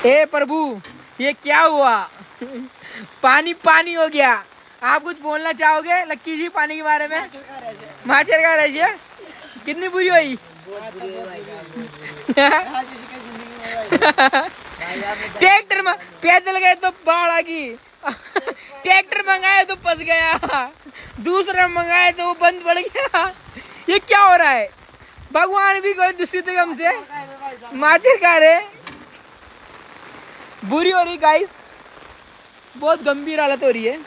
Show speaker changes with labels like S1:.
S1: हे प्रभु, ये क्या हुआ? पानी पानी हो गया। आप कुछ बोलना चाहोगे लक्की जी पानी के बारे में? माचर का रही है, कितनी बुरी हुई? ट्रैक्टर में पैदल गए तो बाढ़ आ गई, ट्रैक्टर मंगाए तो फंस गया, दूसरा मंगाए तो वो बंद पड़ गया। ये क्या हो रहा है? भगवान भी कोई दूषित है हमसे, माचर खा रहे। बुरी हो रही गाइस, बहुत गंभीर हालत हो रही है।